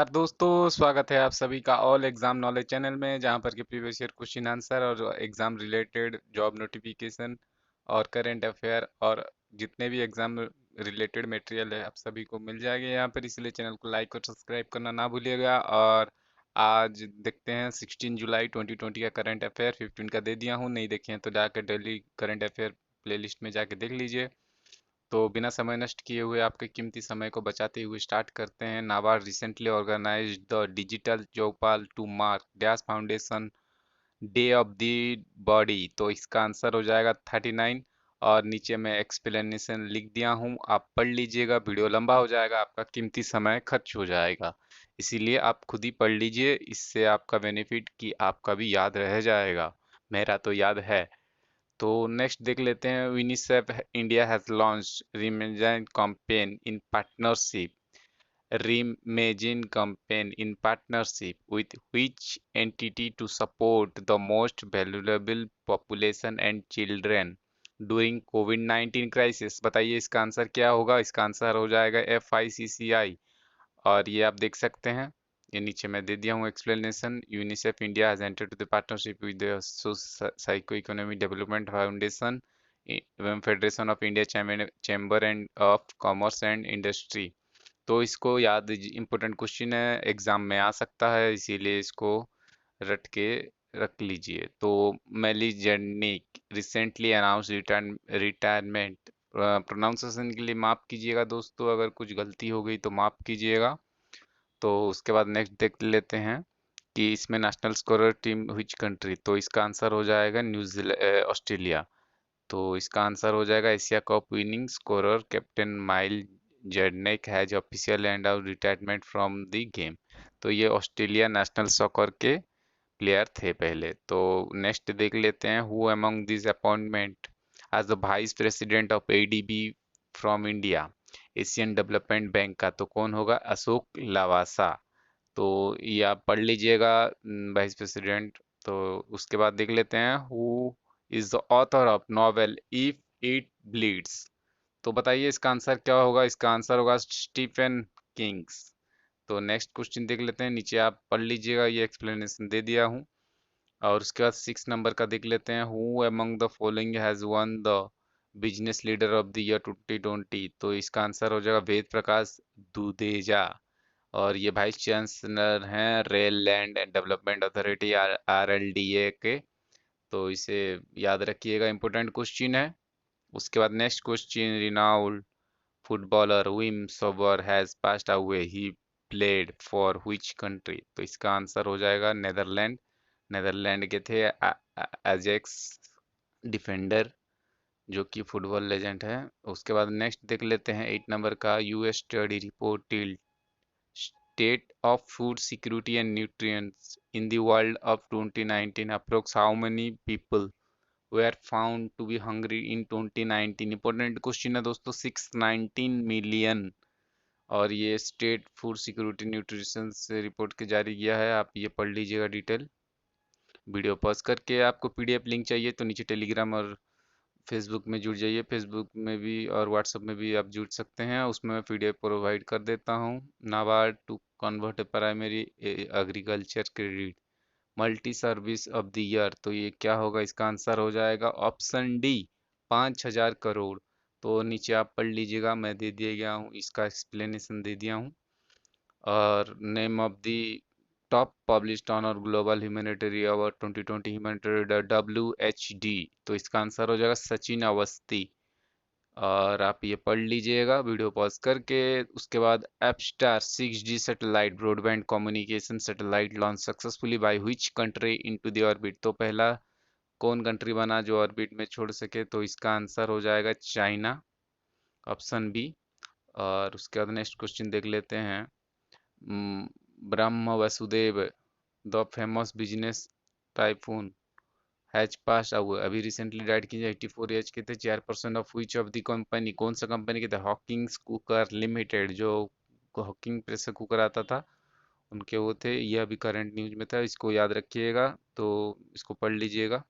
नमस्कार दोस्तों, स्वागत है आप सभी का ऑल एग्जाम नॉलेज चैनल में, जहां पर कि प्रीवियस ईयर क्वेश्चन आंसर और एग्जाम रिलेटेड जॉब नोटिफिकेशन और करंट अफेयर और जितने भी एग्जाम रिलेटेड मटेरियल है आप सभी को मिल जाएगा यहाँ पर। इसलिए चैनल को लाइक और सब्सक्राइब करना ना भूलिएगा। और आज देखते हैं 16 जुलाई 2020 का करंट अफेयर 15 का दे दिया हूँ, नहीं देखे हैं तो जाकर डेली करंट अफेयर प्लेलिस्ट में जाके देख लीजिए। तो बिना समय नष्ट किए हुए, आपके कीमती समय को बचाते हुए स्टार्ट करते हैं। NABARD recently organised the digital chaupal to mark dash foundation day of the body. तो इसका आंसर हो जाएगा 39। और नीचे मैं एक्सप्लेनेशन लिख दिया हूँ, आप पढ़ लीजिएगा। वीडियो लंबा हो जाएगा, आपका कीमती समय खर्च हो जाएगा, इसीलिए आप खुद ही पढ़ लीजिए। इससे आपका बेनिफिट कि आपका भी याद रह जाएगा, मेरा तो याद है। तो नेक्स्ट देख लेते हैं। UNICEF India has launched reimagine campaign in partnership with which entity to support the most vulnerable population and children during COVID-19 crisis। बताइए इसका आंसर क्या होगा। इसका आंसर हो जाएगा FICCI। और ये आप देख सकते हैं, ये नीचे मैं दे दिया हूँ explanation. UNICEF India has entered to the partnership with the Psycho Economic Development Foundation एवं Federation of India Chamber and of Commerce and Industry. तो इसको याद, इम्पोर्टेंट क्वेश्चन है, एग्जाम में आ सकता है, इसीलिए इसको रट के रख लीजिए। तो मेली जेनिक रिसेंटली अनाउंस रिटायरमेंट। प्रोनाउंसिएशन के लिए माफ कीजिएगा दोस्तों, अगर कुछ गलती हो गई तो माफ कीजिएगा। तो उसके बाद नेक्स्ट देख लेते हैं कि इसमें national scorer team which country. तो इसका आंसर हो जाएगा न्यूजीलैंड, ऑस्ट्रेलिया। तो इसका आंसर हो जाएगा Asia Cup winning scorer captain Mile Jedinak has official and out retirement from the game. तो ये ऑस्ट्रेलिया नेशनल सॉकर के प्लेयर थे पहले। तो नेक्स्ट देख लेते हैं, who among this appointment as the vice president of ADB from India, Asian Development Bank का। तो कौन होगा, अशोक लावासा। तो ये आप पढ़ लीजिएगा, वाइस प्रेसिडेंट। तो उसके बाद देख लेते हैं, who is the author of novel if it bleeds. तो बताइए इसका आंसर क्या होगा। इसका आंसर होगा स्टीफन किंग्स। तो नेक्स्ट क्वेश्चन देख लेते हैं, नीचे आप पढ़ लीजिएगा, ये एक्सप्लेनेशन दे दिया हूँ। और उसके बाद 6 नंबर का देख लेते हैं, who among the following has one the business leader of the year 2020। तो इसका आंसर हो जाएगा वेद प्रकाश दुदेजा। और ये वाइस चांसलर हैं rail land and development authority RLDA के। तो इसे याद रखिएगा, इंपॉर्टेंट क्वेश्चन है। उसके बाद next question, renowned footballer Wim Suurbier has passed away, he played for which country. तो इसका आंसर हो जाएगा नेदरलैंड। नेदरलैंड के थे एजेक्स डिफेंडर, जो कि फुटबॉल लेजेंड है। उसके बाद नेक्स्ट देख लेते हैं 8 नंबर का, US study report state of food security and nutrients in the world of 2019, approx how many people were found to be hungry in 2019। Important question है दोस्तों, 619 मिलियन। और ये स्टेट फूड सिक्योरिटी न्यूट्रिशन से report के जारी किया है, आप ये पढ़ लीजिएगा डिटेल। वीडियो पॉज करके। आपको PDF लिंक चाहिए तो नीचे टेलीग्राम और फेसबुक में जुड़ जाइए। फेसबुक में भी और व्हाट्सएप में भी आप जुड़ सकते हैं, उसमें मैं PDF प्रोवाइड कर देता हूँ। NABARD to convert primary agriculture credit multi service of the year. तो ये क्या होगा, इसका आंसर हो जाएगा ऑप्शन डी, 5,000 करोड़। तो नीचे आप पढ़ लीजिएगा, मैं दे दिया गया हूँ, इसका एक्सप्लेनेशन दे दिया हूँ। और name of the top published honour global humanitarian award 2020 humanitarian WHD। तो इसका आंसर हो जाएगा सचिन अवस्थी। और आप ये पढ़ लीजिएगा वीडियो पॉज करके। उसके बाद एपस्टार 6G satellite broadband communication satellite launch successfully by which country into the orbit. तो पहला कौन कंट्री बना जो ऑर्बिट में छोड़ सके। तो इसका आंसर हो जाएगा चाइना, ऑप्शन बी। और उसके बाद नेक्स्ट क्वेश्चन देख लेते हैं, ब्रह्म Vasudev the famous business typhoon has pass away, अभी रिसेंटली डाइट की, 84 एज के थे। 4% of which of the company, कौन सा कंपनी के थे, हॉकिंग्स कुकर लिमिटेड, जो हॉकिंग प्रेशर कुकर आता था उनके वो थे। ये अभी करंट न्यूज में था, इसको याद रखिएगा। तो इसको पढ़ लीजिएगा।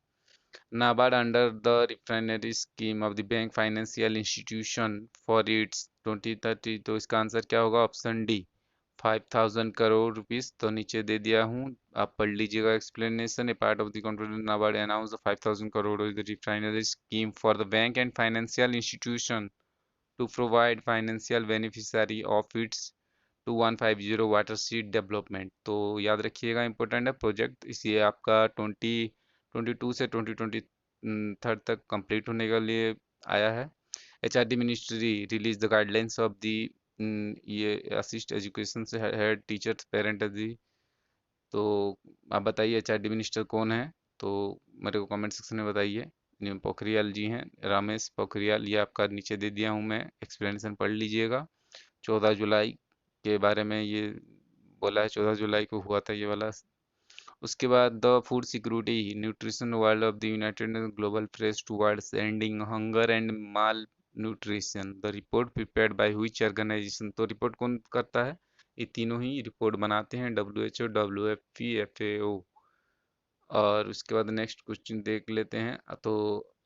NABARD under the refinery scheme of the bank financial institution for its 2030। तो इसका आंसर क्या होगा, ऑप्शन डी, 5,000 करोड़ रुपीस तो नीचे दे दिया हूँ, आप पढ़ लीजिएगा explanation. A part of the contribution NABARD announce 5,000 crore is the refinery scheme for the bank and financial institution to provide financial beneficiary of its 2150 watershed development. तो याद रखिएगा, इंपॉर्टेंट है प्रोजेक्ट। इसे आपका 2022 से 2023 तक कंप्लीट होने के लिए आया है। HRD ministry release the guidelines of the ये असिस्ट एजुकेशन से हेड टीचर्स पेरेंट दी। तो आप बताइए एचआरडी मिनिस्टर कौन है, तो मेरे को कमेंट सेक्शन में बताइए। पोखरियाल जी हैं, रमेश पोखरियाल। ये आपका नीचे दे दिया हूँ मैं, एक्सप्लेनेशन पढ़ लीजिएगा। 14 जुलाई के बारे में ये बोला है, 14 जुलाई को हुआ था ये वाला। उसके बाद the food security nutrition world of the united global press towards ending hunger and malnutrition, the report prepared by which organisation. तो रिपोर्ट कौन करता है? ये तीनों ही रिपोर्ट बनाते हैं, WHO, WFP, FAO। और उसके बाद नेक्स्ट क्वेश्चन देख लेते हैं। तो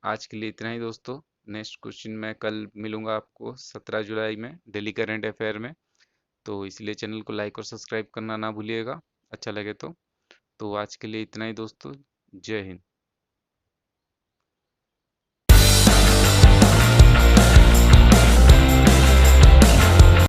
आज के लिए इतना ही दोस्तों। नेक्स्ट क्वेश्चन मैं कल मिलूंगा आपको 17 जुलाई में डेली करंट अफेयर में। तो इसलिए चैनल को लाइक और सब्सक्राइब करना ना भूलिएगा, अच्छा लगे तो। आज के लिए इतना ही दोस्तों। जय हिंद।